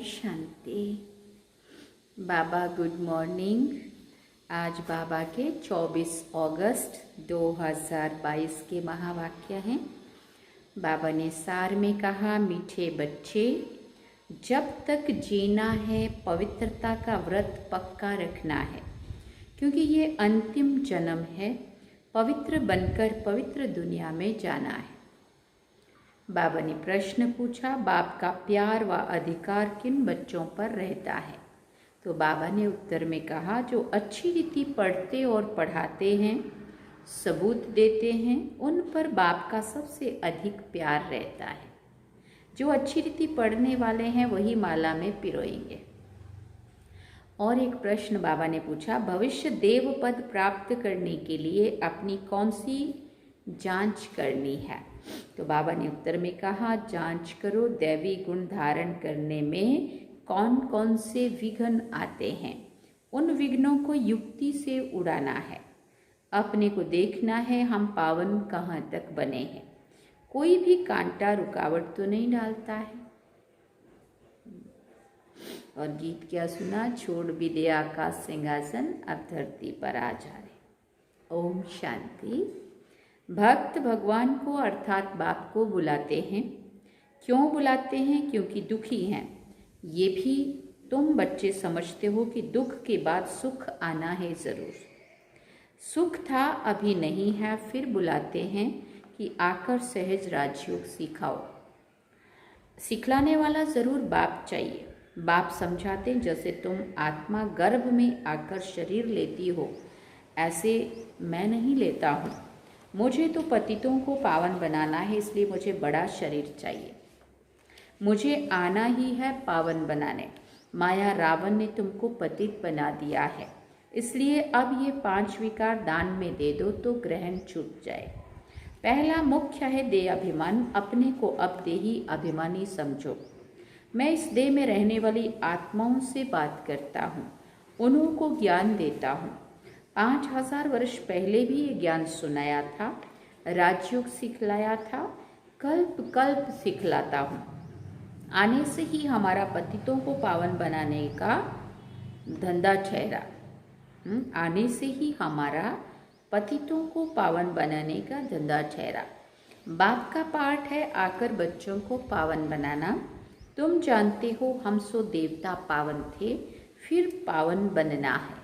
शांति। बाबा good morning. आज बाबा के 24 अगस्त 2022 के महावाक्य हैं। बाबा ने सार में कहा, मीठे बच्चे, जब तक जीना है पवित्रता का व्रत पक्का रखना है, क्योंकि ये अंतिम जन्म है। पवित्र बनकर पवित्र दुनिया में जाना है। बाबा ने प्रश्न पूछा, बाप का प्यार व अधिकार किन बच्चों पर रहता है? तो बाबा ने उत्तर में कहा, जो अच्छी रीति पढ़ते और पढ़ाते हैं, सबूत देते हैं, उन पर बाप का सबसे अधिक प्यार रहता है। जो अच्छी रीति पढ़ने वाले हैं वही माला में पिरोएंगे। और एक प्रश्न बाबा ने पूछा, भविष्य देव पद प्राप्त करने के लिए अपनी कौन सी जांच करनी है? तो बाबा ने उत्तर में कहा, जांच करो दैवी गुण धारण करने में कौन कौन से विघ्न आते हैं। उन विघ्नों को युक्ति से उड़ाना है। अपने को देखना है हम पावन कहाँ तक बने हैं। कोई भी कांटा रुकावट तो नहीं डालता है। और गीत क्या सुना, छोड़ भी दे आकाश सिंहासन, अब धरती पर आ जा रहे। ओम शांति। भक्त भगवान को अर्थात बाप को बुलाते हैं। क्यों बुलाते हैं? क्योंकि दुखी हैं। ये भी तुम बच्चे समझते हो कि दुख के बाद सुख आना है ज़रूर। सुख था, अभी नहीं है, फिर बुलाते हैं कि आकर सहज राजयोग सिखाओ। सिखलाने वाला ज़रूर बाप चाहिए। बाप समझाते, जैसे तुम आत्मा गर्भ में आकर शरीर लेती हो, ऐसे मैं नहीं लेता हूँ। मुझे तो पतितों को पावन बनाना है, इसलिए मुझे बड़ा शरीर चाहिए। मुझे आना ही है पावन बनाने। माया रावण ने तुमको पतित बना दिया है, इसलिए अब ये 5 विकार दान में दे दो तो ग्रहण छूट जाए। पहला मुख्य है देह अभिमान। अपने को अब देही अभिमानी समझो। मैं इस देह में रहने वाली आत्माओं से बात करता हूँ, उन्हों को ज्ञान देता हूँ। 5000 वर्ष पहले भी ये ज्ञान सुनाया था, राजयोग सिखलाया था, कल्प कल्प सिखलाता हूँ। आने से ही हमारा पतितों को पावन बनाने का धंधा ठहरा। आने से ही हमारा पतितों को पावन बनाने का धंधा ठहरा। बाप का पाठ है आकर बच्चों को पावन बनाना। तुम जानते हो हम सो देवता पावन थे, फिर पावन बनना है।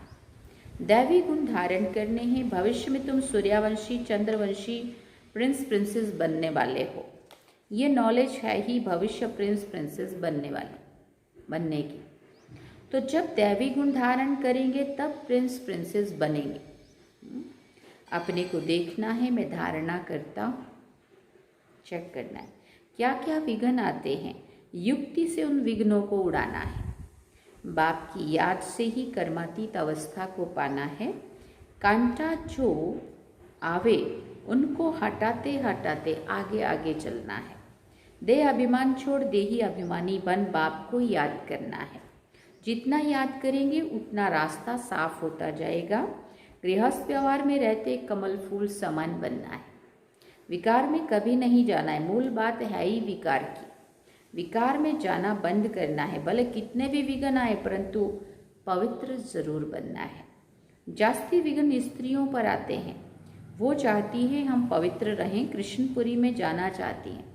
दैवी गुण धारण करने हैं। भविष्य में तुम सूर्यवंशी, चंद्रवंशी, प्रिंस प्रिंसेस बनने वाले हो। ये नॉलेज है ही भविष्य प्रिंस प्रिंसेस बनने की। तो जब दैवी गुण धारण करेंगे तब प्रिंस प्रिंसेस बनेंगे। अपने को देखना है, मैं धारणा करता हूँ। चेक करना है क्या क्या विघ्न आते हैं, युक्ति से उन विघ्नों को उड़ाना है। बाप की याद से ही कर्मातीत अवस्था को पाना है। कांटा जो आवे उनको हटाते हटाते आगे आगे चलना है। देह अभिमान छोड़ देही अभिमानी बन बाप को याद करना है। जितना याद करेंगे उतना रास्ता साफ होता जाएगा। गृहस्थ व्यवहार में रहते कमल फूल समान बनना है। विकार में कभी नहीं जाना है। मूल बात है ही विकार की। विकार में जाना बंद करना है। भले कितने भी विघ्न आए, परंतु पवित्र जरूर बनना है। जास्ती विघ्न स्त्रियों पर आते हैं। वो चाहती हैं हम पवित्र रहें, कृष्णपुरी में जाना चाहती हैं।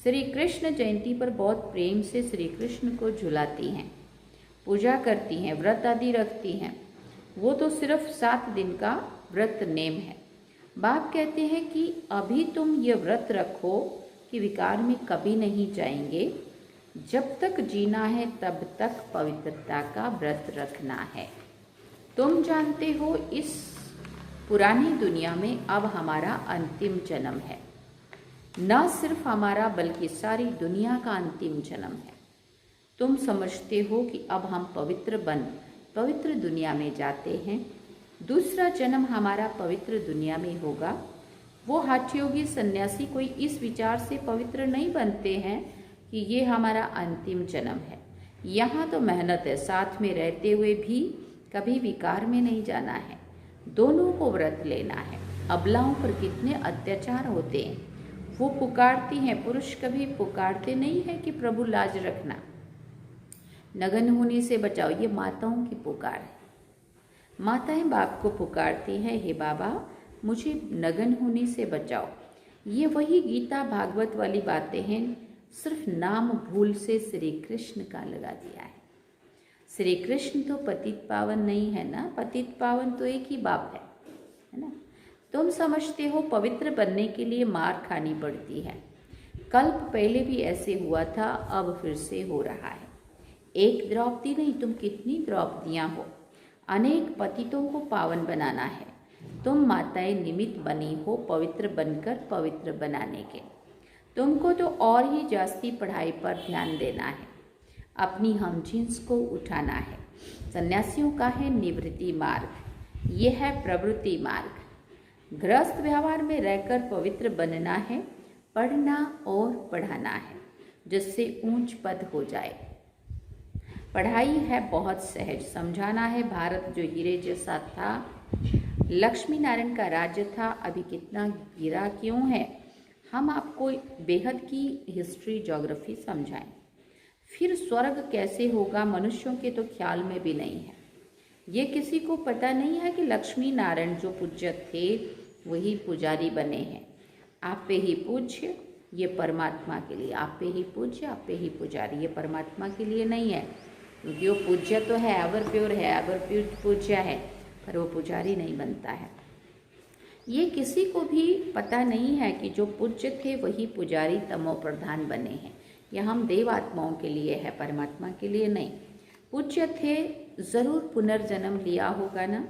श्री कृष्ण जयंती पर बहुत प्रेम से श्री कृष्ण को झुलाती हैं, पूजा करती हैं, व्रत आदि रखती हैं। वो तो सिर्फ 7 दिन का व्रत नेम है। बाप कहते हैं कि अभी तुम ये व्रत रखो कि विकार में कभी नहीं जाएंगे। जब तक जीना है तब तक पवित्रता का व्रत रखना है। तुम जानते हो इस पुरानी दुनिया में अब हमारा अंतिम जन्म है। न सिर्फ हमारा बल्कि सारी दुनिया का अंतिम जन्म है। तुम समझते हो कि अब हम पवित्र दुनिया में जाते हैं। दूसरा जन्म हमारा पवित्र दुनिया में होगा। वो हठयोगी सन्यासी कोई इस विचार से पवित्र नहीं बनते हैं कि ये हमारा अंतिम जन्म है। यहाँ तो मेहनत है, साथ में रहते हुए भी कभी विकार में नहीं जाना है। दोनों को व्रत लेना है। अबलाओं पर कितने अत्याचार होते हैं। वो पुकारती हैं, पुरुष कभी पुकारते नहीं हैं कि प्रभु लाज रखना। नग्न होने से बचाओ, ये माताओं की पुकार है। माताएं बाप को पुकारती हैं, हे बाबा मुझे नग्न होने से बचाओ। ये वही गीता भागवत वाली बातें हैं, सिर्फ नाम भूल से श्री कृष्ण का लगा दिया है। श्री कृष्ण तो पतित पावन नहीं है ना, पतित पावन तो एक ही बाप है ना। तुम समझते हो पवित्र बनने के लिए मार खानी पड़ती है। कल्प पहले भी ऐसे हुआ था, अब फिर से हो रहा है। एक द्रौपदी नहीं, तुम कितनी द्रौपदियाँ हो। अनेक पतितों को पावन बनाना है। तुम माताएं निमित्त बनी हो पवित्र बनकर पवित्र बनाने के। तुमको तो और ही जास्ती पढ़ाई पर ध्यान देना है, अपनी हम जींस को उठाना है। सन्यासियों का है निवृत्ति मार्ग, ये है प्रवृत्ति मार्ग। गृहस्थ व्यवहार में रहकर पवित्र बनना है, पढ़ना और पढ़ाना है, जिससे ऊंच पद हो जाए। पढ़ाई है बहुत सहज, समझाना है भारत जो हीरे जैसा था, लक्ष्मी नारायण का राज्य था, अभी कितना गिरा क्यों है। हम आपको बेहद की हिस्ट्री ज्योग्राफी समझाएं। फिर स्वर्ग कैसे होगा, मनुष्यों के तो ख्याल में भी नहीं है। ये किसी को पता नहीं है कि लक्ष्मी नारायण जो पूज्य थे वही पुजारी बने हैं। आप पे ही पूज्य, ये परमात्मा के लिए। आप पे ही पूज्य, आप पे ही पुजारी, ये परमात्मा के लिए नहीं है। क्योंकि वो पूज्य तो है, एवर प्योर है, एवर प्योर पूज्य है, पर वो पुजारी नहीं बनता है। ये किसी को भी पता नहीं है कि जो पूज्य थे वही पुजारी तमो प्रधान बने हैं। यह हम देव आत्माओं के लिए है, परमात्मा के लिए नहीं। पूज्य थे, जरूर पुनर्जन्म लिया होगा ना।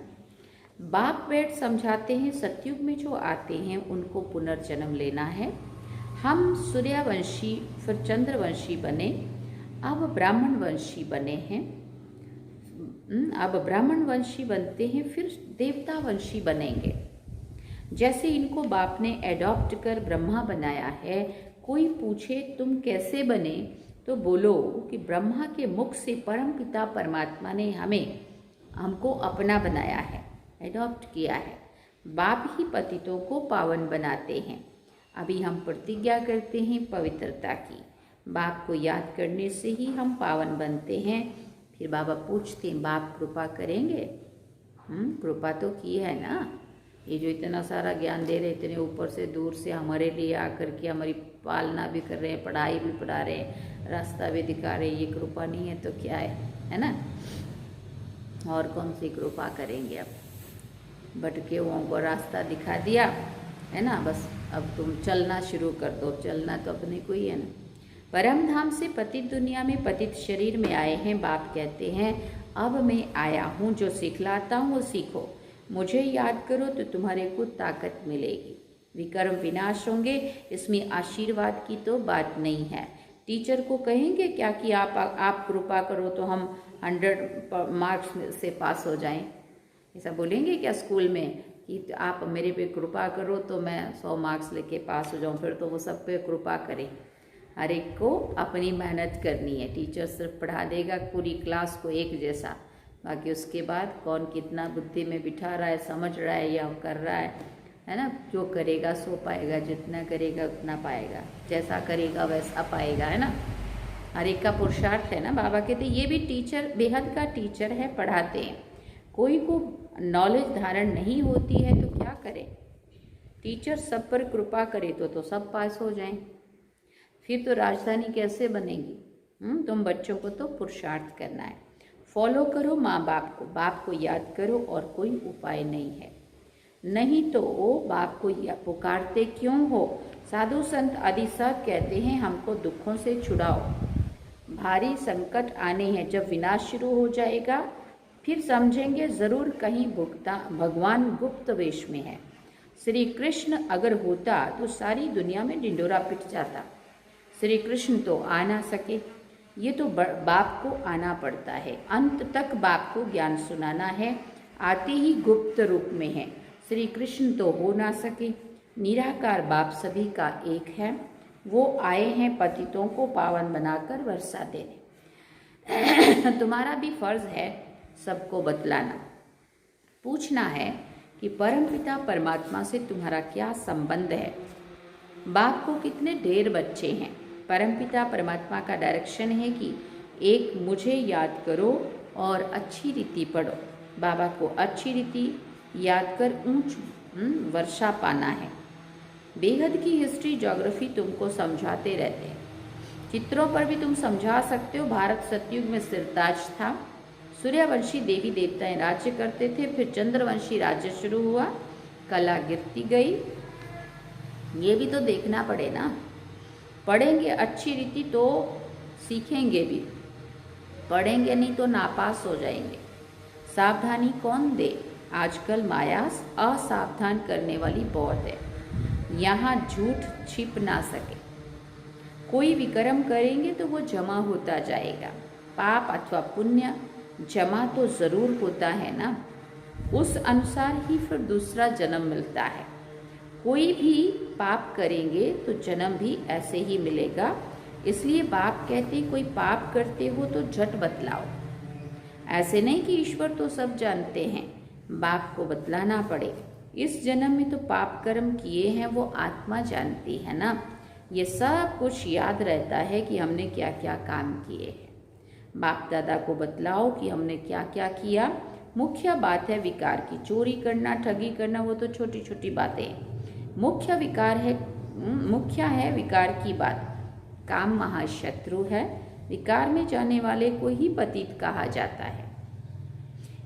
बाप बैठ समझाते हैं, सतयुग में जो आते हैं उनको पुनर्जन्म लेना है। हम सूर्यवंशी फिर चंद्रवंशी बने, अब ब्राह्मण वंशी बने हैं। अब ब्राह्मण वंशी बनते हैं, फिर देवता वंशी बनेंगे। जैसे इनको बाप ने एडॉप्ट कर ब्रह्मा बनाया है। कोई पूछे तुम कैसे बने, तो बोलो कि ब्रह्मा के मुख से परमपिता परमात्मा ने हमको अपना बनाया है, एडॉप्ट किया है। बाप ही पतितों को पावन बनाते हैं। अभी हम प्रतिज्ञा करते हैं पवित्रता की। बाप को याद करने से ही हम पावन बनते हैं। फिर बाबा पूछते हैं, बाप कृपा करेंगे? कृपा तो की है ना। ये जो इतना सारा ज्ञान दे रहे, इतने ऊपर से दूर से हमारे लिए आकर के हमारी पालना भी कर रहे हैं, पढ़ाई भी पढ़ा रहे हैं, रास्ता भी दिखा रहे हैं, ये कृपा नहीं है तो क्या है ना। और कौन सी कृपा करेंगे। अब भटके हुओं को रास्ता दिखा दिया है ना, बस अब तुम चलना शुरू कर दो। चलना तो अपने को ही है ना। परम धाम से पतित दुनिया में पतित शरीर में आए हैं। बाप कहते हैं अब मैं आया हूँ, जो सिखलाता हूँ वो सीखो। मुझे याद करो तो तुम्हारे को ताकत मिलेगी। विकर्म विनाश होंगे, इसमें आशीर्वाद की तो बात नहीं है। टीचर को कहेंगे क्या कि आप कृपा करो तो हम 100 मार्क्स से पास हो जाएं। ऐसा बोलेंगे क्या स्कूल में कि आप मेरे पे कृपा करो तो मैं 100 मार्क्स लेके पास हो जाऊं? फिर तो वो सब पे कृपा करें। हर एक को अपनी मेहनत करनी है। टीचर सिर्फ पढ़ा देगा पूरी क्लास को एक जैसा, बाकी उसके बाद कौन कितना बुद्धि में बिठा रहा है, समझ रहा है या कर रहा है ना। जो करेगा सो पाएगा, जितना करेगा उतना पाएगा, जैसा करेगा वैसा पाएगा, है ना। हर एक का पुरुषार्थ है ना। बाबा कहते ये भी टीचर बेहद का टीचर है, पढ़ाते हैं। कोई को नॉलेज धारण नहीं होती है तो क्या करे। टीचर सब पर कृपा करे तो सब पास हो जाएं। फिर तो राजधानी कैसे बनेगी। तुम बच्चों को तो पुरुषार्थ करना है। फॉलो करो माँ बाप को, बाप को याद करो, और कोई उपाय नहीं है। नहीं तो वो बाप को पुकारते क्यों हो। साधु संत आदि सब कहते हैं हमको दुखों से छुड़ाओ। भारी संकट आने हैं, जब विनाश शुरू हो जाएगा फिर समझेंगे जरूर कहीं भगवान गुप्त वेश में है। श्री कृष्ण अगर होता तो सारी दुनिया में ढिंडोरा पिट जाता। श्री कृष्ण तो आ ना सके, ये तो बाप को आना पड़ता है। अंत तक बाप को ज्ञान सुनाना है, आते ही गुप्त रूप में है। श्री कृष्ण तो हो ना सके। निराकार बाप सभी का एक है। वो आए हैं पतितों को पावन बनाकर वर्षा देने। तुम्हारा भी फर्ज है सबको बतलाना। पूछना है कि परमपिता परमात्मा से तुम्हारा क्या संबंध है। बाप को कितने ढेर बच्चे हैं। परमपिता परमात्मा का डायरेक्शन है कि एक मुझे याद करो और अच्छी रीति पढ़ो। बाबा को अच्छी रीति याद कर ऊंच वर्षा पाना है। बेहद की हिस्ट्री ज्योग्राफी तुमको समझाते रहते हैं। चित्रों पर भी तुम समझा सकते हो। भारत सतयुग में सिरताज था। सूर्यवंशी देवी देवताएं राज्य करते थे, फिर चंद्रवंशी राज्य शुरू हुआ, कला गिरती गई। ये भी तो देखना पड़े ना। पढ़ेंगे अच्छी रीति तो सीखेंगे भी, पढ़ेंगे नहीं तो नापास हो जाएंगे। सावधानी कौन दे? आजकल मायास असावधान करने वाली बहुत है। यहाँ झूठ छिप ना सके। कोई विक्रम करेंगे तो वो जमा होता जाएगा। पाप अथवा पुण्य जमा तो जरूर होता है ना, उस अनुसार ही फिर दूसरा जन्म मिलता है। कोई भी पाप करेंगे तो जन्म भी ऐसे ही मिलेगा। इसलिए बाप कहते कोई पाप करते हो तो झट बतलाओ। ऐसे नहीं कि ईश्वर तो सब जानते हैं, बाप को बतलाना पड़े। इस जन्म में तो पाप कर्म किए हैं वो आत्मा जानती है ना। ये सब कुछ याद रहता है कि हमने क्या क्या काम किए हैं। बाप दादा को बतलाओ कि हमने क्या क्या किया। मुख्य बात है विकार की। चोरी करना, ठगी करना वो तो छोटी छोटी बातें हैं। मुख्य है विकार की बात। काम महाशत्रु है। विकार में जाने वाले को ही पतित कहा जाता है।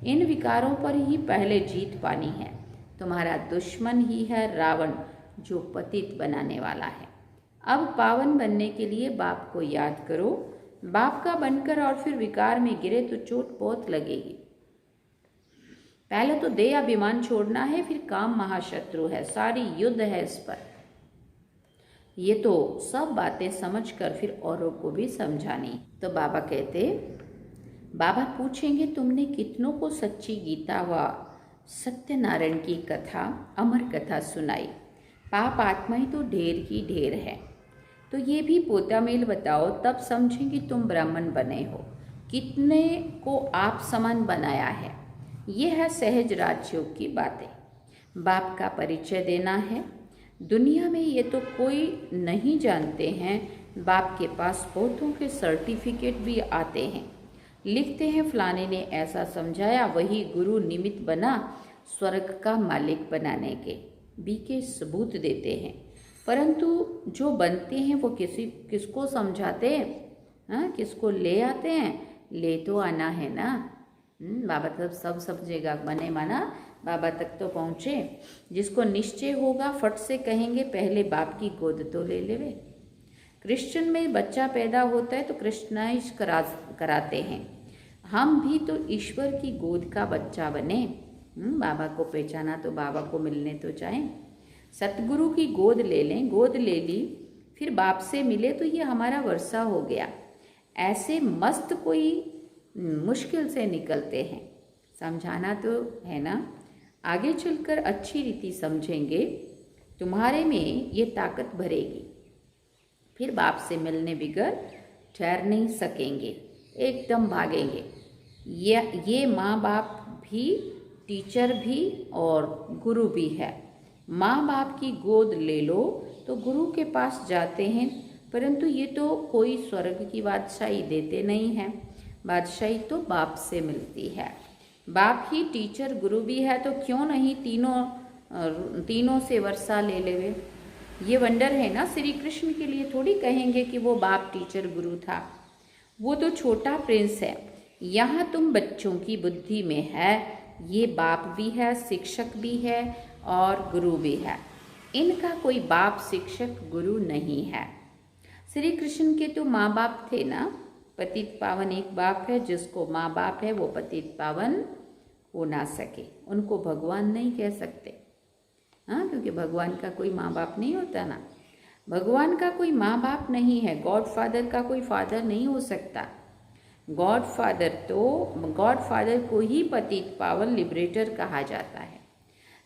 इन विकारों पर ही पहले जीत पानी है। तुम्हारा दुश्मन ही है रावण, जो पतित बनाने वाला है। अब पावन बनने के लिए बाप को याद करो। बाप का बनकर और फिर विकार में गिरे तो चोट बहुत लगेगी। पहले तो देह अभिमान छोड़ना है, फिर काम महाशत्रु है, सारी युद्ध है इस पर। ये तो सब बातें समझकर फिर औरों को भी समझानी। तो बाबा कहते, बाबा पूछेंगे तुमने कितनों को सच्ची गीता व सत्यनारायण की कथा, अमर कथा सुनाई। पाप आत्मा ही तो ढेर ही ढेर है। तो ये भी पोता मेल बताओ, तब समझेंगे तुम ब्राह्मण बने हो। कितने को आप समान बनाया है। ये है सहज राजयोग की बातें। बाप का परिचय देना है। दुनिया में ये तो कोई नहीं जानते हैं। बाप के पास बहुतों के सर्टिफिकेट भी आते हैं। लिखते हैं फलाने ने ऐसा समझाया, वही गुरु निमित्त बना स्वर्ग का मालिक बनाने के सबूत देते हैं। परंतु जो बनते हैं वो किसको समझाते हैं? हाँ, किसको ले आते हैं? ले तो आना है ना। बाबा तब सब समझेगा। बने माना बाबा तक तो पहुँचे। जिसको निश्चय होगा फट से कहेंगे पहले बाप की गोद तो ले लेवे। क्रिश्चियन में बच्चा पैदा होता है तो क्रिश्चनाइज कराते हैं। हम भी तो ईश्वर की गोद का बच्चा बने। बाबा को पहचाना तो बाबा को मिलने तो जाएं। सतगुरु की गोद ले लें। गोद ले ली, फिर बाप से मिले तो ये हमारा वर्षा हो गया। ऐसे मस्त कोई मुश्किल से निकलते हैं। समझाना तो है ना। आगे चलकर अच्छी रीति समझेंगे, तुम्हारे में ये ताकत भरेगी। फिर बाप से मिलने बिगर ठहर नहीं सकेंगे, एकदम भागेंगे। ये माँ बाप भी, टीचर भी और गुरु भी है। माँ बाप की गोद ले लो तो गुरु के पास जाते हैं, परंतु ये तो कोई स्वर्ग की बादशाही देते नहीं हैं। बादशाही तो बाप से मिलती है। बाप ही टीचर गुरु भी है, तो क्यों नहीं तीनों से वर्षा ले लेवे। ये वंडर है ना। श्री कृष्ण के लिए थोड़ी कहेंगे कि वो बाप टीचर गुरु था। वो तो छोटा प्रिंस है। यहाँ तुम बच्चों की बुद्धि में है। ये बाप भी है, शिक्षक भी है और गुरु भी है। इनका कोई बाप शिक्षक गुरु नहीं है। श्री कृष्ण के तो माँ बाप थे ना। पतित पावन एक बाप है, जिसको माँ बाप है वो पतित पावन हो ना सके। उनको भगवान नहीं कह सकते। हाँ, क्योंकि भगवान का कोई माँ बाप नहीं होता ना। भगवान का कोई माँ बाप नहीं है। गॉड फादर का कोई फादर नहीं हो सकता। गॉड फादर को ही पतित पावन लिबरेटर कहा जाता है।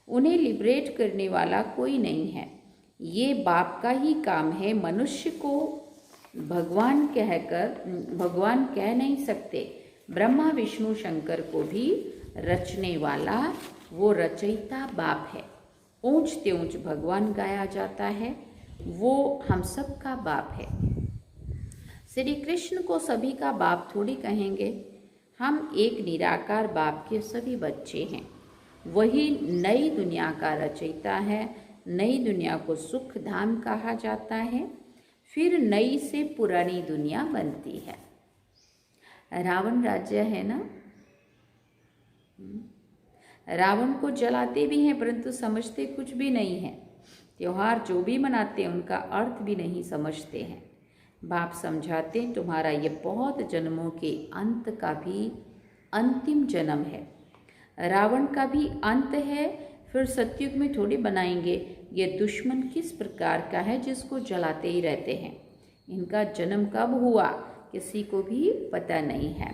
उन्हें लिबरेट करने वाला कोई नहीं है। ये बाप का ही काम है। मनुष्य को भगवान कह नहीं सकते। ब्रह्मा विष्णु शंकर को भी रचने वाला वो रचयिता बाप है। ऊंच ऊंच भगवान गाया जाता है। वो हम सब का बाप है। श्री कृष्ण को सभी का बाप थोड़ी कहेंगे, हम एक निराकार बाप के सभी बच्चे हैं। वही नई दुनिया का रचयिता है। नई दुनिया को सुख धाम कहा जाता है। फिर नई से पुरानी दुनिया बनती है। रावण राज्य है ना, रावण को जलाते भी हैं परंतु समझते कुछ भी नहीं है। त्योहार जो भी मनाते हैं उनका अर्थ भी नहीं समझते हैं। बाप समझाते तुम्हारा ये बहुत जन्मों के अंत का भी अंतिम जन्म है। रावण का भी अंत है, फिर सतयुग में थोड़ी बनाएंगे। ये दुश्मन किस प्रकार का है जिसको जलाते ही रहते हैं। इनका जन्म कब हुआ किसी को भी पता नहीं है।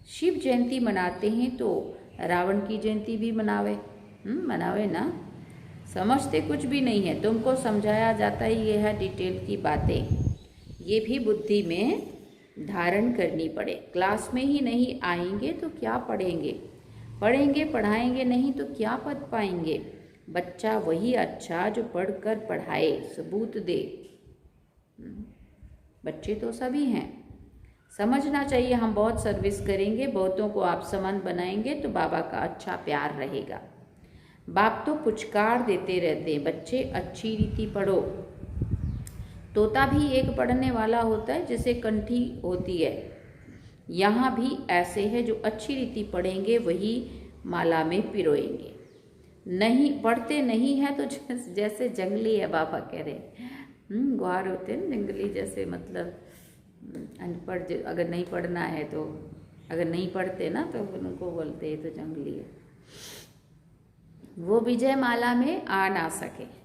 शिव जयंती मनाते हैं तो रावण की जयंती भी मनावे ना। समझते कुछ भी नहीं है। तुमको समझाया जाता ही ये है डिटेल की बातें। ये भी बुद्धि में धारण करनी पड़े। क्लास में ही नहीं आएंगे तो क्या पढ़ेंगे, पढ़ाएंगे नहीं तो क्या पढ़ पाएंगे। बच्चा वही अच्छा जो पढ़कर पढ़ाए, सबूत दे। बच्चे तो सभी हैं। समझना चाहिए हम बहुत सर्विस करेंगे, बहुतों को आप समान बनाएंगे तो बाबा का अच्छा प्यार रहेगा। बाप तो पुचकार देते रहते हैं, बच्चे अच्छी रीति पढ़ो। तोता भी एक पढ़ने वाला होता है जिसे कंठी होती है। यहाँ भी ऐसे है जो अच्छी रीति पढ़ेंगे वही माला में पिरोएंगे। नहीं पढ़ते नहीं है तो जैसे जंगली है, बाबा कह रहे गुहार होते हैं जंगली जैसे, मतलब अनपढ़ अगर नहीं पढ़ना है तो, अगर नहीं पढ़ते ना तो उनको बोलते हैं तो जंगली है। वो विजय माला में आ ना सके।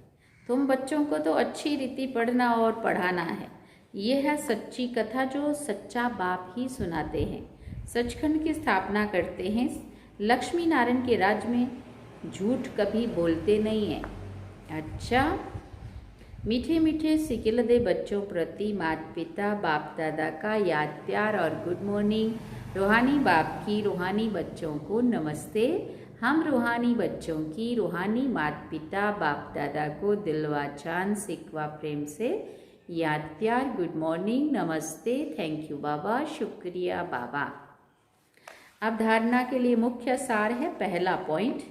तुम बच्चों को तो अच्छी रीति पढ़ना और पढ़ाना है। ये है सच्ची कथा जो सच्चा बाप ही सुनाते हैं। सचखंड की स्थापना करते हैं। लक्ष्मी नारायण के राज्य में झूठ कभी बोलते नहीं हैं। अच्छा, मीठे मीठे सिकिल दे बच्चों प्रति माता पिता बाप दादा का याद प्यार और गुड मॉर्निंग। रूहानी बाप की रूहानी बच्चों को नमस्ते। हम रूहानी बच्चों की रूहानी माता पिता बाप दादा को दिलवा जान सिकवा प्रेम से याद प्यार गुड मॉर्निंग नमस्ते। थैंक यू बाबा, शुक्रिया बाबा। अब धारणा के लिए मुख्य सार है। पहला पॉइंट,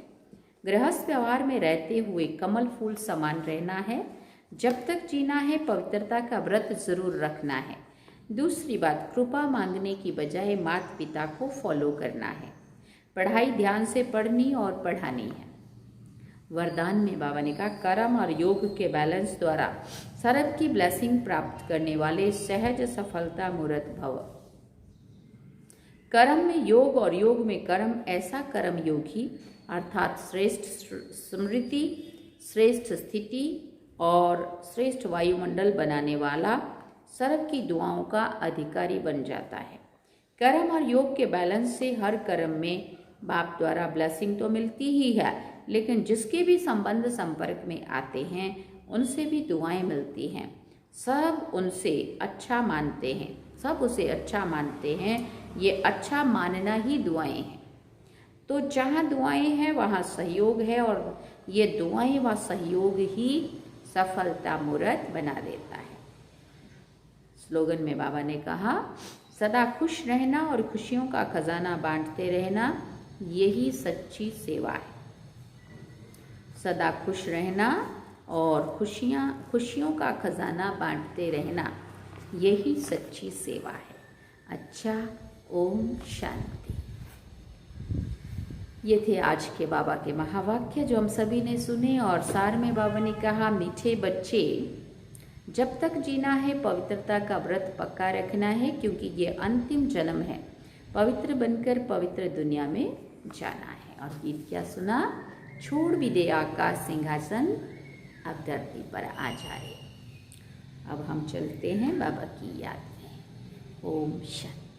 गृहस्थ व्यवहार में रहते हुए कमल फूल समान रहना है। जब तक जीना है पवित्रता का व्रत जरूर रखना है। दूसरी बात, कृपा मांगने की बजाय माता पिता को फॉलो करना है। पढ़ाई ध्यान से पढ़नी और पढ़ानी है। वरदान में बाबा ने कहा कर्म और योग के बैलेंस द्वारा सर्व की ब्लेसिंग प्राप्त करने वाले सहज सफलता मूर्त भव। कर्म में योग और योग में कर्म, ऐसा कर्म योगी अर्थात श्रेष्ठ स्मृति, श्रेष्ठ स्थिति और श्रेष्ठ वायुमंडल बनाने वाला सर्व की दुआओं का अधिकारी बन जाता है। कर्म और योग के बैलेंस से हर कर्म में बाप द्वारा ब्लेसिंग तो मिलती ही है, लेकिन जिसके भी संबंध संपर्क में आते हैं उनसे भी दुआएं मिलती हैं। सब उनसे अच्छा मानते हैं, सब उसे अच्छा मानते हैं। ये अच्छा मानना ही दुआएं हैं। तो जहाँ दुआएं हैं वहाँ सहयोग है और ये दुआएं व सहयोग ही सफलता मूर्त बना देता है। स्लोगन में बाबा ने कहा सदा खुश रहना और खुशियों का खजाना बांटते रहना, यही सच्ची सेवा है। सदा खुश रहना और खुशियों का खजाना बांटते रहना, यही सच्ची सेवा है। अच्छा, ओम शांति। ये थे आज के बाबा के महावाक्य जो हम सभी ने सुने। और सार में बाबा ने कहा मीठे बच्चे, जब तक जीना है पवित्रता का व्रत पक्का रखना है, क्योंकि ये अंतिम जन्म है। पवित्र बनकर पवित्र दुनिया में जाना है। और गीत क्या सुना, छोड़ भी दे आकाश सिंहासन, अब धरती पर आ जाए। अब हम चलते हैं बाबा की याद में। ओम शांति।